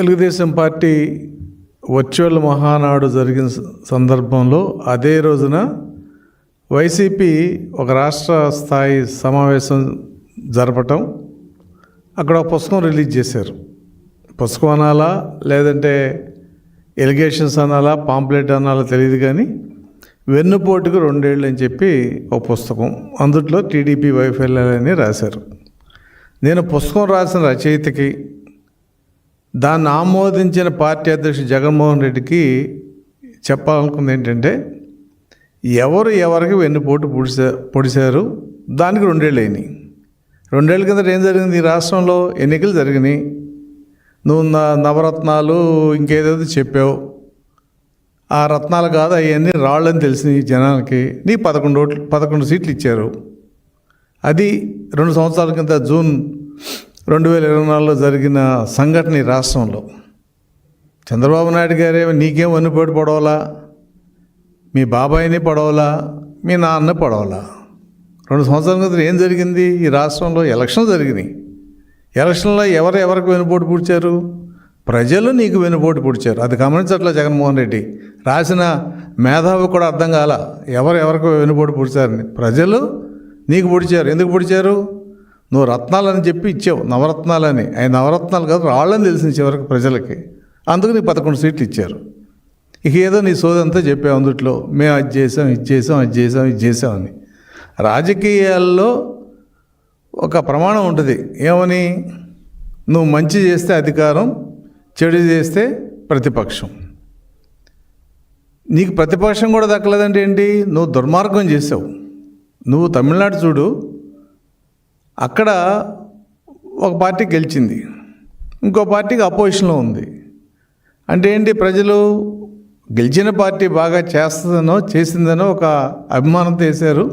Telugu Desam party virtual Mahanadu జరిగిన సందర్భంలో అదే రోజున వైసీపీ ఒక రాష్ట్ర స్థాయి సమావేశం జరపటం, అక్కడ ఒక పుస్తకం రిలీజ్ చేశారు. పుస్తకం అనాలా లేదంటే ఎలిగేషన్స్ అనాలా పాంప్లెట్ అనాలా తెలియదు, కానీ వెన్నుపోటుకు 2 ఏళ్ళు అని చెప్పి ఒక పుస్తకం, అందుట్లో టీడీపీ వైఫల్యాలని రాశారు. నేను పుస్తకం రాసిన రచయితకి, దాన్ని ఆమోదించిన పార్టీ అధ్యక్షుడు జగన్మోహన్ రెడ్డికి చెప్పాలనుకుంది ఏంటంటే, ఎవరికి వెన్నుపోటు పొడిశారు, దానికి 2 ఏళ్ళు అయినాయి. 2 ఏళ్ళ కింద ఏం జరిగింది? ఈ రాష్ట్రంలో ఎన్నికలు జరిగినాయి. నువ్వు నవరత్నాలు ఇంకేదేదో చెప్పావు. ఆ రత్నాలు కాదు, అవన్నీ రాళ్ళని తెలిసినాయి జనాలకి. నీ 11 సీట్లు ఇచ్చారు. అది 2 సంవత్సరాల కింద జూన్ 2024లో జరిగిన సంఘటన ఈ రాష్ట్రంలో. చంద్రబాబు నాయుడు గారేమో నీకేం వెన్నుపోటు పడవలా, మీ బాబాయిని పడవలా, మీ నాన్న పడవలా. 2 సంవత్సరాల క్రితం ఏం జరిగింది? ఈ రాష్ట్రంలో ఎలక్షన్ జరిగినాయి. ఎలక్షన్లో ఎవరికి వెన్నుపోటు పూడ్చారు? ప్రజలు నీకు వెన్నుపోటు పూడ్చారు. అది గమనించట్లే జగన్మోహన్ రెడ్డి. రాసిన మేధావి కూడా అర్థం కాల ఎవరికి వెన్నుపోటు పూడ్చారని. ప్రజలు నీకు పొడిచారు. ఎందుకు పొడిచారు? నువ్వు రత్నాలని చెప్పి ఇచ్చావు, నవరత్నాలని. అవి నవరత్నాలు కాదు, రాళ్ళని తెలిసింది చివరికి ప్రజలకి. అందుకు నీకు 11 సీట్లు ఇచ్చారు. ఇక ఏదో నీ సోదంతా చెప్పావు అందుట్లో, మేము అది చేసాం, ఇది చేసాం అని. రాజకీయాల్లో ఒక ప్రమాణం ఉంటుంది. ఏమని? నువ్వు మంచి చేస్తే అధికారం, చెడు చేస్తే ప్రతిపక్షం. నీకు ప్రతిపక్షం కూడా దక్కలేదంటే ఏంటి? నువ్వు దుర్మార్గం చేసావు. నువ్వు తమిళనాడు చూడు, అక్కడ ఒక పార్టీ గెలిచింది, ఇంకో పార్టీకి అపోజిషన్లో ఉంది. అంటే ఏంటి? ప్రజలు గెలిచిన పార్టీ బాగా చేసిందనో ఒక అభిమానంతో వేశారు.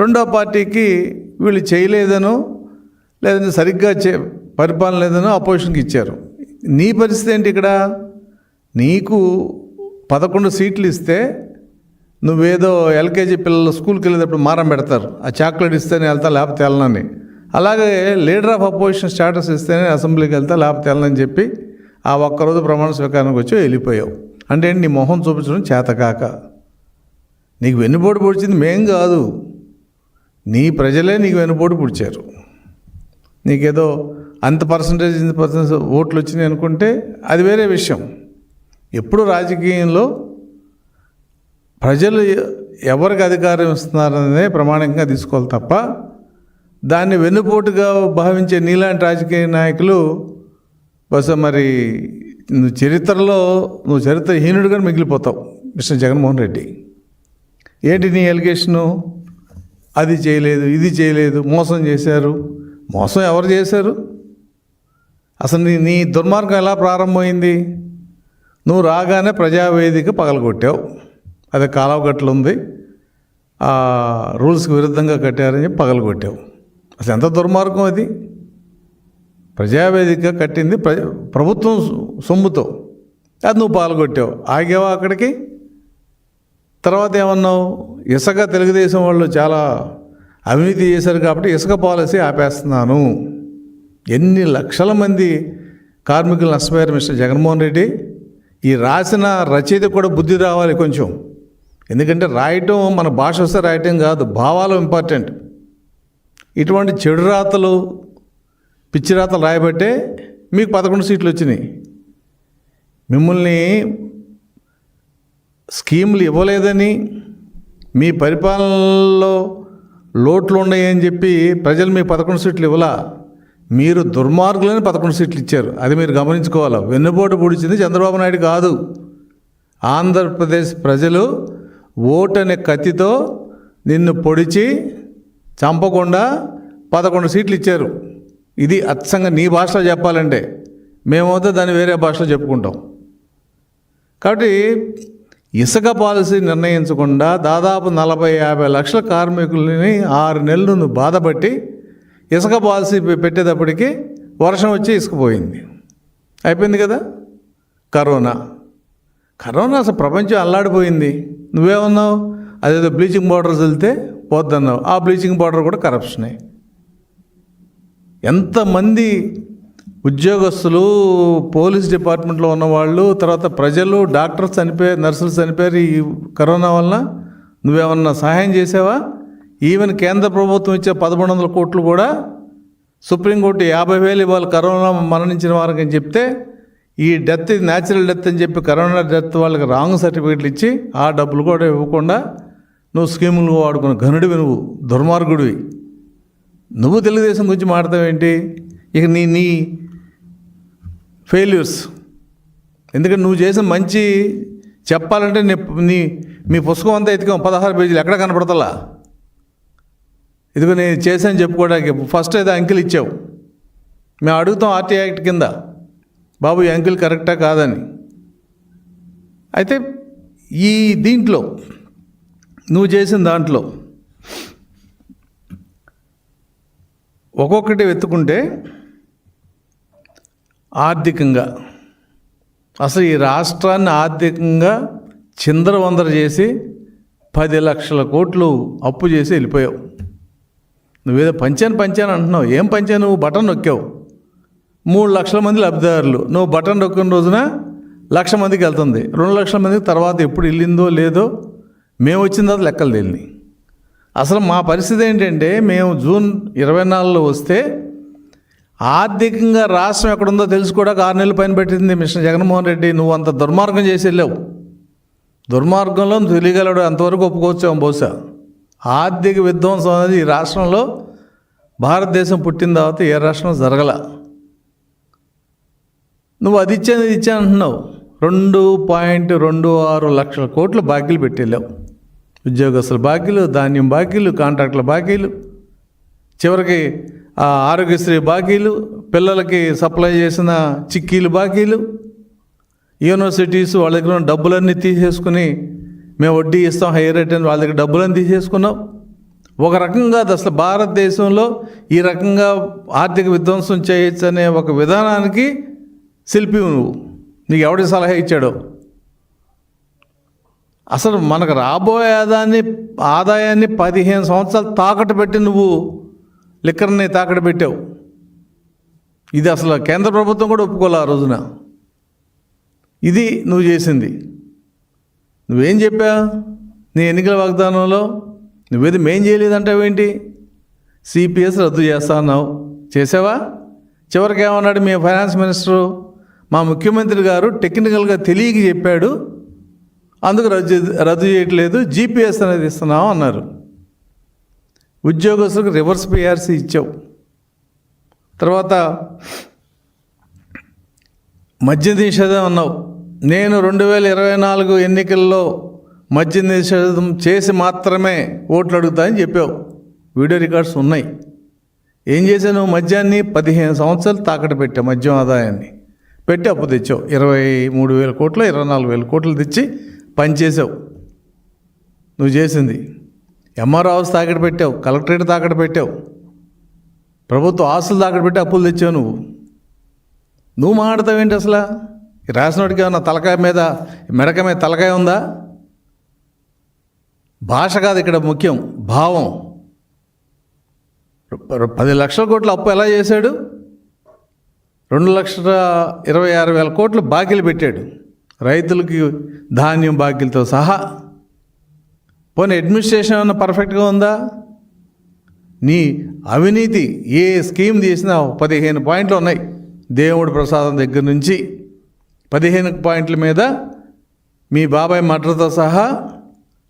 రెండో పార్టీకి వీళ్ళు చేయలేదనో లేదంటే సరిగ్గా పరిపాలన లేదనో అపోజిషన్కి ఇచ్చారు. నీ పరిస్థితి ఏంటి ఇక్కడ? నీకు 11 సీట్లు ఇస్తే నువ్వేదో ఎల్కేజీ పిల్లలు స్కూల్కి వెళ్ళేటప్పుడు మారం పెడతారు, ఆ చాక్లెట్ ఇస్తేనే వెళ్తా లేకపోతే వెళ్ళనని. అలాగే లీడర్ ఆఫ్ అపోజిషన్ స్టేటస్ ఇస్తేనే అసెంబ్లీకి వెళ్తా లేకపోతే వెళ్ళనని చెప్పి ఆ ఒక్కరోజు ప్రమాణ స్వీకారానికి వచ్చి వెళ్ళిపోయావు. అంటే నీ మొహం చూపించడం చేతకాక. నీకు వెన్నుపోటు పొడిచింది మేం కాదు, నీ ప్రజలే నీకు వెన్నుపోటు పొడిచారు. నీకేదో అంత పర్సంటేజ్ ఓట్లు వచ్చినాయి అనుకుంటే అది వేరే విషయం. ఎప్పుడు రాజకీయంలో ప్రజలు ఎవరికి అధికారం ఇస్తున్నారనే ప్రమాణంగా తీసుకోవాలి తప్ప, దాన్ని వెన్నుపోటుగా భావించే నీలాంటి రాజకీయ నాయకులు బహుశా మరి నువ్వు చరిత్రహీనుడిగా మిగిలిపోతావు మిస్టర్ జగన్మోహన్ రెడ్డి. ఏంటి నీ ఎలిగేషను? అది చేయలేదు, ఇది చేయలేదు, మోసం చేశారు. మోసం ఎవరు చేశారు? అసలు నీ దుర్మార్గం ఎలా ప్రారంభమైంది? నువ్వు రాగానే ప్రజావేదిక పగలగొట్టావు. అది కాలువగట్లు ఉంది, ఆ రూల్స్కి విరుద్ధంగా కట్టారని చెప్పి పగలగొట్టావు. అసలు ఎంత దుర్మార్గం అది? ప్రజావేదిక కట్టింది ప్రభుత్వం సొమ్ముతో, అది నువ్వు పగలగొట్టావు. ఆగావా అక్కడికి? తర్వాత ఏమన్నావు? ఇసుక తెలుగుదేశం వాళ్ళు చాలా అవినీతి చేశారు కాబట్టి ఇసుక పాలసీ ఆపేస్తున్నాను. ఎన్ని లక్షల మంది కార్మికులు నష్టపోయారు మిస్టర్ జగన్మోహన్ రెడ్డి. ఈ రాసిన రచయిత కూడా బుద్ధి రావాలి కొంచెం. ఎందుకంటే రాయటం మన భాష వస్తే రాయటం కాదు, భావాలు ఇంపార్టెంట్. ఇటువంటి చెడు రాతలు, పిచ్చి రాతలు రాయబట్టే మీకు 11 సీట్లు వచ్చినాయి. మిమ్మల్ని స్కీములు ఇవ్వలేదని, మీ పరిపాలనలో లోట్లు ఉన్నాయని చెప్పి ప్రజలు మీకు 11 సీట్లు ఇవ్వలా. మీరు దుర్మార్గులని 11 సీట్లు ఇచ్చారు. అది మీరు గమనించుకోవాలి. వెన్నుపోటు పొడిచింది చంద్రబాబు నాయుడు కాదు, ఆంధ్రప్రదేశ్ ప్రజలు ఓటనే కత్తితో నిన్ను పొడిచి చంపకుండా 11 సీట్లు ఇచ్చారు. ఇది అచ్చంగా నీ భాషలో చెప్పాలంటే. మేమైతే దాన్ని వేరే భాషలో చెప్పుకుంటాం. కాబట్టి ఇసుక పాలసీ నిర్ణయించకుండా దాదాపు 40-50 లక్షల కార్మికులని 6 నెలలు నువ్వు బాధపట్టి ఇసుక పాలసీ పెట్టేటప్పటికి వర్షం వచ్చి ఇసుక పోయింది, అయిపోయింది కదా. కరోనా అసలు ప్రపంచం అల్లాడిపోయింది. నువ్వేమన్నావు? అదేదో బ్లీచింగ్ పౌడర్స్ వెళ్తే పోద్దన్నావు. ఆ బ్లీచింగ్ పౌడర్ కూడా కరప్షనే. ఎంతమంది ఉద్యోగస్తులు, పోలీస్ డిపార్ట్మెంట్లో ఉన్నవాళ్ళు, తర్వాత ప్రజలు, డాక్టర్స్ చనిపోయారు, నర్సులు చనిపోయారు ఈ కరోనా వలన. నువ్వేమన్నా సహాయం చేసావా? ఈవెన్ కేంద్ర ప్రభుత్వం ఇచ్చే 1100 కోట్లు కూడా సుప్రీంకోర్టు 50,000 ఇవ్వాలి కరోనా మరణించిన వారికి అని చెప్తే, ఈ డెత్ ఇది న్యాచురల్ డెత్ అని చెప్పి కరోనా డెత్ వాళ్ళకి రాంగ్ సర్టిఫికేట్లు ఇచ్చి ఆ డబ్బులు కూడా ఇవ్వకుండా నువ్వు స్కీములు వాడుకున్న ఘనుడివి, నువ్వు దుర్మార్గుడివి. నువ్వు తెలుగుదేశం గురించి మాట్లాడతావేంటి? ఇక నీ ఫెయిల్యూర్స్. ఎందుకంటే నువ్వు చేసిన మంచి చెప్పాలంటే మీ పుస్తకం అంతా ఎత్తుకోం 16 పేజీలు ఎక్కడ కనపడతలా. ఇదిగో నేను చేశాను చెప్పుకోవడానికి. ఫస్ట్ అయితే అంకెలు ఇచ్చావు. మేము అడుగుతాం ఆర్టీ యాక్ట్ కింద, బాబు ఈ అంకెలు కరెక్టా కాదని. అయితే ఈ దీంట్లో నువ్వు చేసిన దాంట్లో ఒక్కొక్కటి వెతుకుంటే ఆర్థికంగా అసలు ఈ రాష్ట్రాన్ని ఆర్థికంగా చిందరవందర చేసి 10 లక్షల కోట్లు అప్పు చేసి వెళ్ళిపోయావు. నువ్వేదో పంచాను అంటున్నావు. ఏం పంచాను? నువ్వు బటన్ నొక్కావు. 3 లక్షల మంది లబ్ధిదారులు. నువ్వు బటన్ నొక్కిన రోజున 1,00,000 మందికి వెళ్తుంది. 2 లక్షల మందికి తర్వాత ఎప్పుడు వెళ్ళిందో లేదో మేము వచ్చిన తర్వాత లెక్కలు తెలియని. అసలు మా పరిస్థితి ఏంటంటే, మేము జూన్ 24లో వస్తే ఆర్థికంగా రాష్ట్రం ఎక్కడుందో తెలుసుకోవడానికి 6 నెలల పైన పెట్టింది మిస్టర్ జగన్మోహన్ రెడ్డి. నువ్వు అంత దుర్మార్గం చేసి వెళ్ళావు. దుర్మార్గంలో తెలియగలడు అంతవరకు ఒప్పుకోవచ్చాము బహుశా. ఆర్థిక విధ్వంసం అనేది ఈ రాష్ట్రంలో, భారతదేశం పుట్టిన తర్వాత ఏ రాష్ట్రం జరగల. నువ్వు అది ఇచ్చాను ఇది ఇచ్చాను అంటున్నావు. 2.26 లక్షల కోట్లు బాకీలు పెట్టేళ్ళావు. ఉద్యోగస్తుల బాకీలు, ధాన్యం బాకీలు, కాంట్రాక్టుల బాకీలు, చివరికి ఆరోగ్యశ్రీ బాకీలు, పిల్లలకి సప్లై చేసిన చిక్కీలు బాకీలు, యూనివర్సిటీస్ వాళ్ళ దగ్గర ఉన్న డబ్బులన్నీ తీసేసుకుని మేము వడ్డీ ఇస్తాం హైయర్ రేట్ అని వాళ్ళ దగ్గర డబ్బులన్నీ తీసేసుకున్నాం. ఒక రకంగా అది అసలు భారతదేశంలో ఈ రకంగా ఆర్థిక విధ్వంసం చేయొచ్చు అనే ఒక విధానానికి శిల్పి నువ్వు. నీకు ఎవడి సలహా ఇచ్చాడో? అసలు మనకు రాబోయే ఆదాయాన్ని 15 సంవత్సరాలు తాకట్టు పెట్టి నువ్వు లిక్కర్ని తాకట్టు పెట్టావు. ఇది అసలు కేంద్ర ప్రభుత్వం కూడా ఒప్పుకోలే ఆ రోజున. ఇది నువ్వు చేసింది. నువ్వేం చెప్పావు నీ ఎన్నికల వాగ్దానంలో? నువ్వేది మేం చేయలేదంటావేంటి? సిపిఎస్ రద్దు చేస్తా అన్నావు, చేసావా? చివరికి ఏమన్నాడు మీ ఫైనాన్స్ మినిస్టరు? మా ముఖ్యమంత్రి గారు టెక్నికల్గా తెలియక చెప్పాడు, అందుకు రద్దు చేయట్లేదు, జీపీఎస్ అనేది ఇస్తున్నాం అన్నారు. ఉద్యోగస్తులకు రివర్స్ పిఆర్సీ ఇచ్చావు. తర్వాత మద్య నిషేధం అన్నావు. నేను 2024 ఎన్నికల్లో మద్య నిషేధం చేసి మాత్రమే ఓట్లు అడుగుతా అని చెప్పావు. వీడియో రికార్డ్స్ ఉన్నాయి. ఏం చేశావు? మద్యాన్ని 15 సంవత్సరాలు తాకట్టు పెట్టావు. మద్యం ఆదాయాన్ని పెట్టి అప్పు తెచ్చావు. 23,000 కోట్లు 24,000 కోట్లు తెచ్చి పనిచేసావు. నువ్వు చేసింది ఎంఆర్ఓ హౌస్ తాకట్టు పెట్టావు, కలెక్టరేట్ తాకట్టు పెట్టావు, ప్రభుత్వ ఆస్తులు తాకట్టు పెట్టి అప్పులు తెచ్చావు. నువ్వు మాట్లాడతావేంటి? అసలు ఈ రాసినోడికి ఏమన్నా తలకాయ మీద మెడక మీద తలకాయ ఉందా? భాష కాదు ఇక్కడ ముఖ్యం, భావం. 10 లక్షల కోట్ల అప్పు ఎలా చేశాడు? 2,26,000 కోట్లు బాకీలు పెట్టాడు, రైతులకి ధాన్యం బాకీలతో సహా. పోనీ అడ్మినిస్ట్రేషన్ ఏమన్నా పర్ఫెక్ట్గా ఉందా? నీ అవినీతి ఏ స్కీమ్ తీసినా 15 పాయింట్లు ఉన్నాయి. దేవుడి ప్రసాదం దగ్గర నుంచి 15 పాయింట్ల మీద మీ బాబాయ్ మర్డర్తో సహా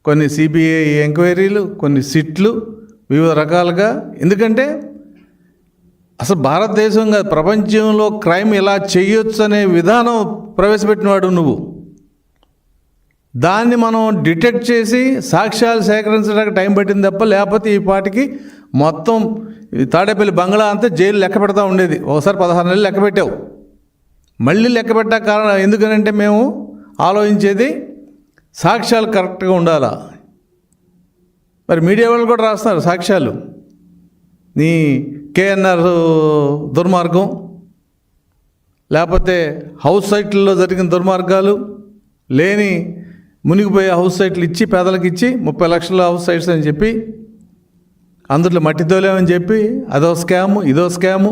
కొన్ని సిబిఐ ఎంక్వైరీలు, కొన్ని సిట్లు, వివిధ రకాలుగా. ఎందుకంటే అసలు భారతదేశంగా ప్రపంచంలో క్రైమ్ ఎలా చేయొచ్చు అనే విధానం ప్రవేశపెట్టినవాడు నువ్వు. దాన్ని మనం డిటెక్ట్ చేసి సాక్ష్యాలు సేకరించడానికి టైం పట్టింది తప్ప, లేకపోతే ఈ పాటికి మొత్తం తాడేపల్లి బంగ్లా అంతా జైలు లెక్క పెడతా ఉండేది. ఒకసారి 16 నెలలు లెక్క పెట్టావు. మళ్ళీ లెక్క పెట్టా కారణం ఎందుకనంటే మేము ఆలోచించేది సాక్ష్యాలు కరెక్ట్గా ఉండాలా. మరి మీడియా వాళ్ళు కూడా రాస్తున్నారు సాక్ష్యాలు. నీ కేఎన్ఆర్ దుర్మార్గం, లేకపోతే హౌస్ సైట్లలో జరిగిన దుర్మార్గాలు, లేని మునిగిపోయే హౌస్ సైట్లు ఇచ్చి పేదలకు ఇచ్చి 30 లక్షల హౌస్ సైట్స్ అని చెప్పి అందులో మట్టి తోలేమని చెప్పి అదో స్కాము ఇదో స్కాము.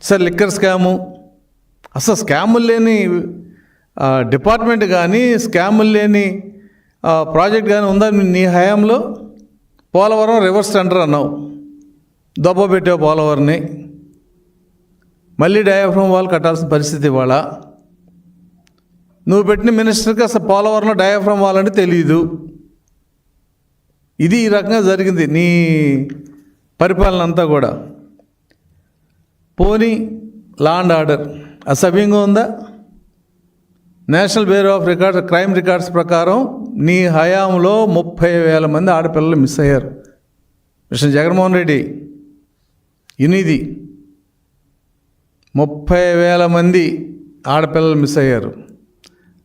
సార్ లిక్కర్ స్కాము, అసలు స్కాములు లేని డిపార్ట్మెంట్ కానీ స్కాములు లేని ప్రాజెక్ట్ కానీ ఉందా నీ హయాంలో? పోలవరం రివర్స్ టెండర్ అన్నావు, దెబ్బ పెట్టావు పోలవరంని, మళ్ళీ డయాఫ్రమ్ వాల్ కట్టాల్సిన పరిస్థితి ఇవాళ. నువ్వు పెట్టిన మినిస్టర్కి అసలు పోలవరంలో డయాఫ్రమ్ వాల్ అంటే తెలియదు. ఇది ఈ రకంగా జరిగింది నీ పరిపాలన అంతా కూడా. పోనీ లా అండ్ ఆర్డర్ అసభ్యంగా ఉందా? National bureau of records crime records ప్రకారం నీ హయాంలో 30,000 మంది ఆడపిల్లలు మిస్ అయ్యారు. మిస్టర్ జగన్మోహన్ రెడ్డి, ఇది 30,000 మంది ఆడపిల్లలు మిస్ అయ్యారు.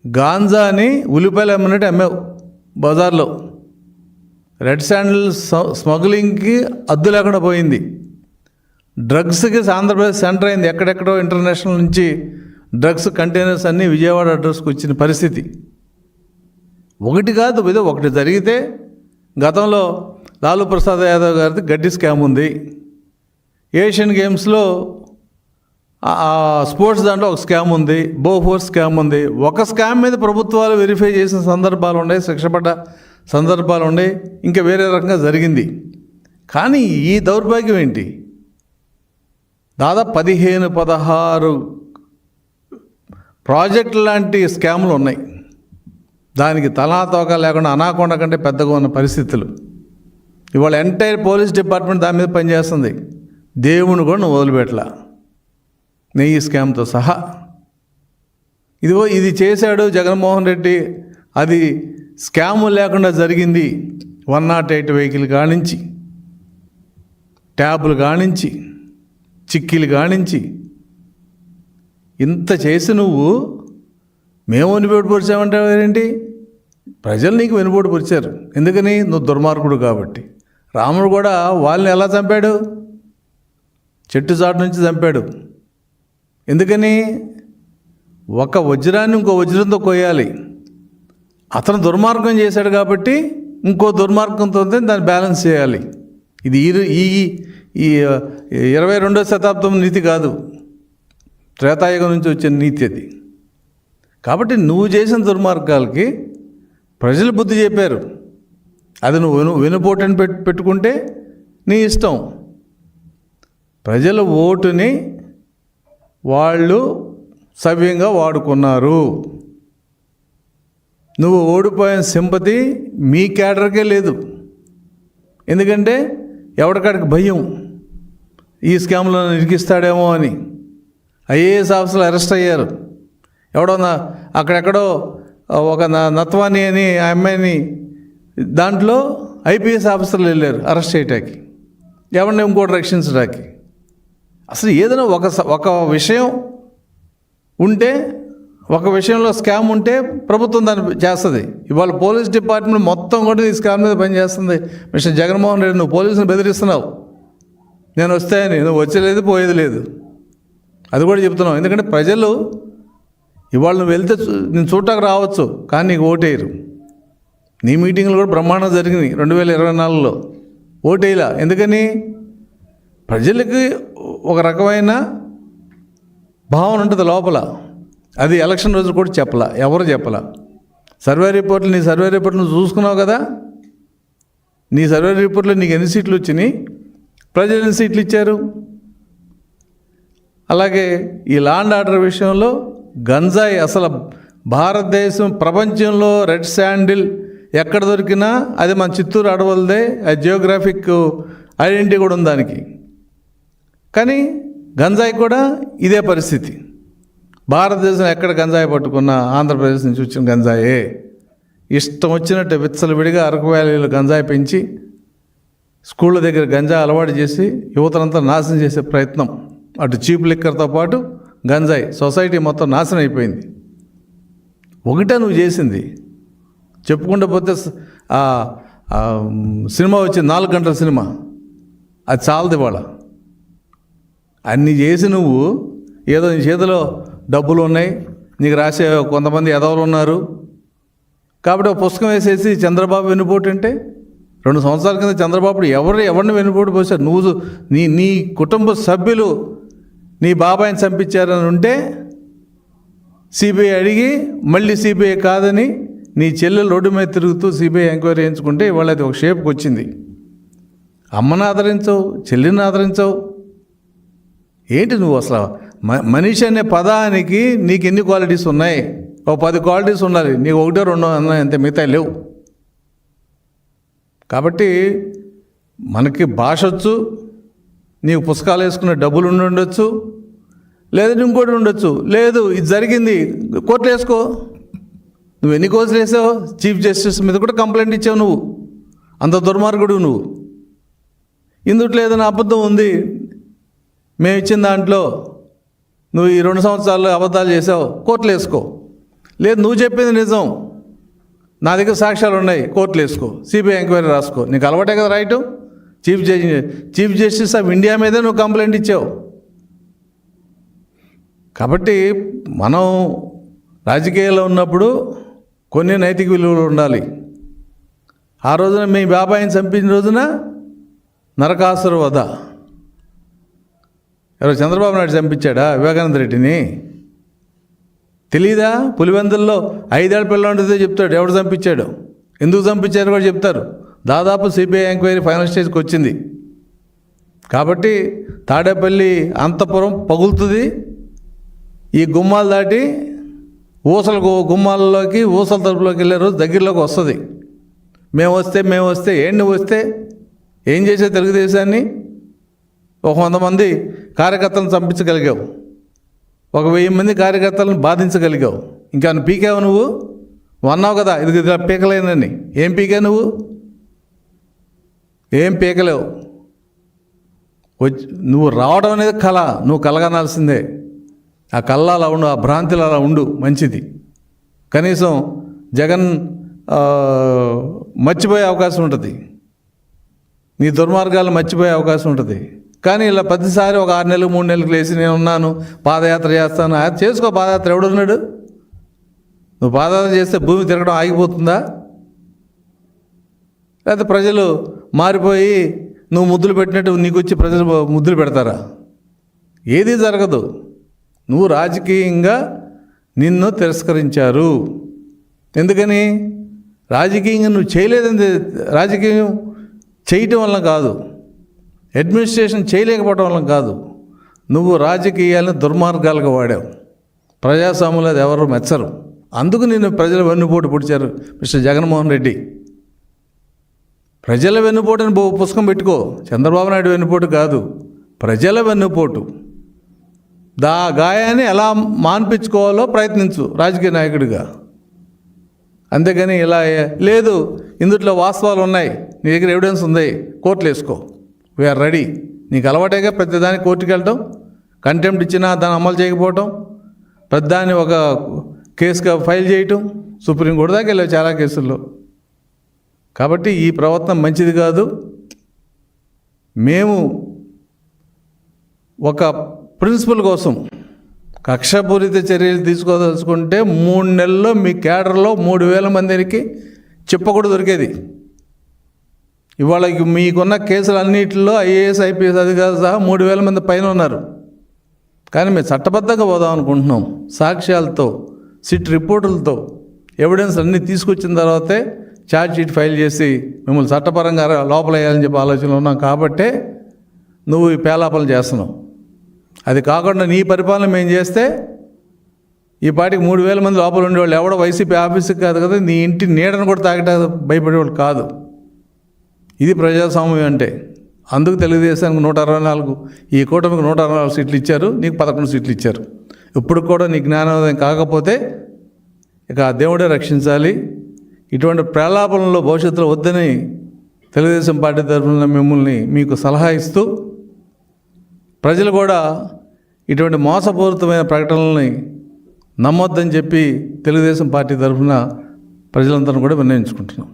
గాంజాని ఉల్లిపాయలు అమ్మినట్టు అమ్మావు బజార్లో. రెడ్ శాండిల్ స్మగ్లింగ్కి అద్దు లేకుండా పోయింది. డ్రగ్స్కి ఆంధ్రప్రదేశ్ సెంటర్ అయింది. ఎక్కడెక్కడో ఇంటర్నేషనల్ నుంచి డ్రగ్స్ కంటైనర్స్ అన్నీ విజయవాడ అడ్రస్కి వచ్చిన పరిస్థితి. ఒకటి కాదు, ఏదో ఒకటి జరిగితే గతంలో లాలూ ప్రసాద్ యాదవ్ గారిది గడ్డి స్కామ్ ఉంది. ఏషియన్ గేమ్స్లో స్పోర్ట్స్ దాంట్లో ఒక స్కామ్ ఉంది, బోఫోర్స్ స్కామ్ ఉంది. ఒక స్కామ్ మీద ప్రభుత్వాలు వెరిఫై చేసిన సందర్భాలు ఉన్నాయి, శిక్ష పడ్డ సందర్భాలు ఉన్నాయి, ఇంకా వేరే రకంగా జరిగింది. కానీ ఈ దౌర్భాగ్యం ఏంటి? దాదాపు 15-16 ప్రాజెక్టు లాంటి స్కాములు ఉన్నాయి. దానికి తలాతోక లేకుండా అనాకొండ కంటే పెద్దగా ఉన్న పరిస్థితులు. ఇవాళ ఎంటైర్ పోలీస్ డిపార్ట్మెంట్ దాని మీద పనిచేస్తుంది. దేవుని కూడా నువ్వు వదిలిపెట్టలా, నెయ్యి స్కామ్తో సహా. ఇది చేశాడు జగన్మోహన్ రెడ్డి, అది స్కాము లేకుండా జరిగింది. 108 వెహికల్ కానించి, ట్యాబులు కానించి, చిక్కీలు కానించి, ఇంత చేసి నువ్వు మేము వెనుపోటు పొరిచామంటావు ఏంటి? ప్రజలు నీకు వెనుపోటు పొరిచారు. ఎందుకని? నువ్వు దుర్మార్గుడు కాబట్టి. రాముడు కూడా వాళ్ళని ఎలా చంపాడు? చెట్టు చాటు నుంచి చంపాడు. ఎందుకని? ఒక వజ్రాన్ని ఇంకో వజ్రంతో కొయ్యాలి. అతను దుర్మార్గం చేశాడు కాబట్టి ఇంకో దుర్మార్గంతో దాన్ని బ్యాలెన్స్ చేయాలి. ఇది ఈ 22వ శతాబ్దం నీతి కాదు, త్రేతాయుగం నుంచి వచ్చిన నీతి అది. కాబట్టి నువ్వు చేసిన దుర్మార్గాలకి ప్రజలు బుద్ధి చెప్పారు. అది నువ్వు వెనుపోటని పెట్టుకుంటే నీ ఇష్టం. ప్రజల ఓటుని వాళ్ళు సవ్యంగా వాడుకున్నారు. నువ్వు ఓడిపోయిన సింపతి మీ క్యాడర్కే లేదు. ఎందుకంటే ఎవరికాడికి భయం, ఈ స్కామ్లో ఇరికిస్తాడేమో అని. ఐఏఎస్ ఆఫీసర్లు అరెస్ట్ అయ్యారు. ఎవడో అక్కడెక్కడో ఒక నత్వాని అని ఆ అమ్మాయిని, దాంట్లో ఐపీఎస్ ఆఫీసర్లు వెళ్ళారు అరెస్ట్ చేయటానికి, ఎవరిని ఇంకోటి రక్షించడానికి. అసలు ఏదైనా ఒక విషయం ఉంటే, ఒక విషయంలో స్కామ్ ఉంటే ప్రభుత్వం దాన్ని చేస్తుంది. ఇవాళ పోలీస్ డిపార్ట్మెంట్ మొత్తం కూడా ఈ స్కామ్ మీద పనిచేస్తుంది. మిస్టర్ జగన్మోహన్ రెడ్డి, నువ్వు పోలీసుని బెదిరిస్తున్నావు. నేను వస్తాయని, నువ్వు వచ్చేలేదు పోయేది లేదు, అది కూడా చెప్తున్నావు. ఎందుకంటే ప్రజలు ఇవాళ నువ్వు వెళ్తే నేను చూడటానికి రావచ్చు, కానీ నీకు ఓటేయరు. నీ మీటింగ్లు కూడా బ్రహ్మాండంగా జరిగినాయి 2024లో. ఓటేయలా. ఎందుకని? ప్రజలకి ఒక రకమైన భావన ఉంటుంది లోపల. అది ఎలక్షన్ రోజు కూడా చెప్పలా, ఎవరు చెప్పలా. సర్వే రిపోర్ట్లు, నీ సర్వే రిపోర్ట్లు నువ్వు చూసుకున్నావు కదా. నీ సర్వే రిపోర్ట్లో నీకు ఎన్ని సీట్లు వచ్చినాయి, ప్రజలు ఎన్ని సీట్లు ఇచ్చారు. అలాగే ఈ లా అండ్ ఆర్డర్ విషయంలో గంజాయి, అసలు భారతదేశం ప్రపంచంలో రెడ్ శాండిల్ ఎక్కడ దొరికినా అది మన చిత్తూరు అడవులదే. అది జియోగ్రాఫిక్ ఐడెంటిటీ కూడా ఉంది దానికి. కానీ గంజాయి కూడా ఇదే పరిస్థితి. భారతదేశం ఎక్కడ గంజాయి పట్టుకున్నా ఆంధ్రప్రదేశ్ నుంచి వచ్చిన గంజాయే. ఇష్టం వచ్చినట్టు విచ్చలవిడిగా అరకు వ్యాలీలో గంజాయి పెంచి స్కూళ్ళ దగ్గర గంజాయి అలవాటు చేసి యువతనంతా నాశనం చేసే ప్రయత్నం. అటు చీప్ లిక్కర్తో పాటు గంజాయి, సొసైటీ మొత్తం నాశనం అయిపోయింది. ఒకటే నువ్వు చేసింది. చెప్పుకుంటూ పోతే సినిమా వచ్చింది, 4 గంటల సినిమా, అది చాలదు. ఇవాళ అన్నీ చేసి నువ్వు ఏదో నీ చేతిలో డబ్బులు ఉన్నాయి, నీకు రాసే కొంతమంది ఎదవలు ఉన్నారు కాబట్టి ఒక పుస్తకం వేసేసి చంద్రబాబు వెన్నుపోటు అంటే, 2 సంవత్సరాల కింద చంద్రబాబు ఎవరిని వెన్నుపోటు పోసారు? నువ్వు నీ కుటుంబ సభ్యులు నీ బాబాయిని చంపించారని ఉంటే సిబిఐ అడిగి మళ్ళీ సిబిఐ కాదని నీ చెల్లెలు రోడ్డు మీద తిరుగుతూ సిబిఐ ఎంక్వైరీ చేయించుకుంటే ఇవాళ అది ఒక షేప్కి వచ్చింది. అమ్మని ఆదరించవు, చెల్లిని ఆదరించవు. ఏంటి నువ్వు అసలు మనిషి అనే పదానికి నీకు ఎన్ని క్వాలిటీస్ ఉన్నాయి? ఒక 10 క్వాలిటీస్ ఉండాలి, నీకు 1 2 ఉన్నాయి అంతే, మిగతా లేవు. కాబట్టి మనకి భాష వచ్చు, నీకు పుస్తకాలు వేసుకునే డబ్బులు ఉండొచ్చు, లేదా ఇంకోటి ఉండొచ్చు. లేదు ఇది జరిగింది, కోర్టులో వేసుకో. నువ్వు ఎన్ని కేసులు వేసావు? చీఫ్ జస్టిస్ మీద కూడా కంప్లైంట్ ఇచ్చావు. నువ్వు అంత దుర్మార్గుడు. నువ్వు ఇందుట్లో ఏదైనా అబద్ధం ఉంది మేము ఇచ్చిన దాంట్లో, నువ్వు ఈ 2 సంవత్సరాలు అబద్ధాలు చేసావు, కోర్టులో వేసుకో. లేదు నువ్వు చెప్పింది నిజం, నా దగ్గర సాక్ష్యాలు ఉన్నాయి, కోర్టులో వేసుకో, సిబిఐ ఎంక్వైరీ రాసుకో. నీకు అలవాటే కదా right. Chief justice of India మీదే నువ్వు కంప్లైంట్ ఇచ్చావు. కాబట్టి మనం రాజకీయాల్లో ఉన్నప్పుడు కొన్ని నైతిక విలువలు ఉండాలి. ఆ రోజున మీ బాబాయిని చంపిన రోజున నరకాసుర వధ. ఎవరో చంద్రబాబు నాయుడు చంపించాడా వివేకానంద రెడ్డిని? తెలీదా? పులివెందుల్లో 5 ఏళ్ల పిల్లవాడితే చెప్తాడు ఎవడు చంపించాడు, ఎందుకు చంపించారు కూడా చెప్తారు. దాదాపు సిబిఐ ఎంక్వైరీ ఫైనల్ స్టేజ్కి వచ్చింది. కాబట్టి తాడేపల్లి అంతపురం పగులుతుంది. ఈ గుమ్మాలు దాటి ఊసల గుమ్మాలలోకి ఊసల తలుపులోకి వెళ్ళే రోజు దగ్గరలోకి వస్తుంది. మేము వస్తే ఏంటి వస్తే ఏం చేసే తెలుగుదేశాన్ని? ఒక 100 మంది కార్యకర్తలను చంపించగలిగావు, ఒక 1000 మంది కార్యకర్తలను బాధించగలిగావు. ఇంకా పీకావు నువ్వు అన్నావు కదా, ఇది పీకలేనని. ఏం పీకా నువ్వు? ఏం పీకలేవు. నువ్వు రావడం అనేది కళ, నువ్వు కలగనాల్సిందే. ఆ కళ అలా ఉండు, ఆ భ్రాంతిలో అలా ఉండు, మంచిది. కనీసం జగన్ మర్చిపోయే అవకాశం ఉంటుంది, నీ దుర్మార్గాలు మర్చిపోయే అవకాశం ఉంటుంది. కానీ ఇలా ప్రతిసారి ఒక 6 నెలలు 3 నెలలకు లేచి నేను ఉన్నాను, పాదయాత్ర చేస్తాను. చేసుకో పాదయాత్ర, ఎవడున్నాడు? నువ్వు పాదయాత్ర చేస్తే భూమి తిరగడం ఆగిపోతుందా? లేకపోతే ప్రజలు మారిపోయి నువ్వు ముద్దులు పెట్టినట్టు నీకు వచ్చి ప్రజలు ముద్దులు పెడతారా? ఏదీ జరగదు. నువ్వు రాజకీయంగా నిన్ను తిరస్కరించారు. ఎందుకని? రాజకీయంగా నువ్వు చేయలేదని. రాజకీయం చేయటం వల్ల కాదు, అడ్మినిస్ట్రేషన్ చేయలేకపోవడం వల్ల కాదు, నువ్వు రాజకీయాలను దుర్మార్గాలుగా వాడావు. ప్రజాస్వామ్యంలో అది ఎవరు మెచ్చరు. అందుకు నిన్ను ప్రజలు వెన్నుపోటు పొడిచారు మిస్టర్ జగన్మోహన్ రెడ్డి. ప్రజల వెన్నుపోటుని పుస్తకం పెట్టుకో. చంద్రబాబు నాయుడు వెన్నుపోటు కాదు, ప్రజల వెన్నుపోటు. గాయాన్ని ఎలా మాన్పించుకోవాలో ప్రయత్నించు రాజకీయ నాయకుడిగా. అంతేగాని ఇలా లేదు, ఇందుట్లో వాస్తవాలు ఉన్నాయి, నీ దగ్గర ఎవిడెన్స్ ఉంది, కోర్టులు వేసుకో, వీఆర్ రెడీ. నీకు అలవాటేగా ప్రతిదానికి కోర్టుకి వెళ్ళటం, కంటెంప్ట్ ఇచ్చినా దాన్ని అమలు చేయకపోవటం, ప్రతిదాన్ని ఒక కేసుగా ఫైల్ చేయటం, సుప్రీంకోర్టు దాకా వెళ్ళావు చాలా కేసుల్లో. కాబట్టి ఈ ప్రవర్తన మంచిది కాదు. మేము ఒక ప్రిన్సిపల్ కోసం కక్షపూరిత చర్యలు తీసుకోదలుచుకుంటే 3 నెలల్లో మీ కేడర్లో 3000 మందికి చెప్పకూడదు దొరికేది. ఇవాళ మీకున్న కేసులన్నింటిలో ఐఏఎస్ ఐపీఎస్ అధికారులు సహా 3000 మంది పైన ఉన్నారు. కానీ మేము చట్టబద్ధంగా పోదాం అనుకుంటున్నాం. సాక్ష్యాలతో, సిట్ రిపోర్టులతో, ఎవిడెన్స్ అన్నీ తీసుకొచ్చిన తర్వాతే ఛార్జ్ షీట్ ఫైల్ చేసి మిమ్మల్ని చట్టపరంగా లోపల వేయాలని చెప్పి ఆలోచనలో ఉన్నాం. కాబట్టే నువ్వు ఈ పేలాపనలు చేస్తున్నావు. అది కాకుండా నీ పరిపాలన మేము చేస్తే ఈ పాటికి 3000 మంది లోపల ఉండేవాళ్ళు. ఎవడో వైసీపీ ఆఫీస్కి కాదు కదా, నీ ఇంటి నీడను కూడా తాగట భయపడేవాళ్ళు కాదు. ఇది ప్రజాస్వామ్యం అంటే. అందుకు తెలుగుదేశానికి 164, ఈ కూటమికి 164 సీట్లు ఇచ్చారు, నీకు 11 సీట్లు ఇచ్చారు. ఇప్పుడు కూడా నీ జ్ఞానోదయం కాకపోతే ఇక ఆ దేవుడే రక్షించాలి. ఇటువంటి ప్రలాపనలో భవిష్యత్తులో వద్దని తెలుగుదేశం పార్టీ తరఫున మిమ్మల్ని మీకు సలహా ఇస్తూ, ప్రజలు కూడా ఇటువంటి మోసపూరితమైన ప్రకటనలని నమ్మొద్దని చెప్పి తెలుగుదేశం పార్టీ తరఫున ప్రజలందరూ కూడా విన్నవించుకుంటున్నాం.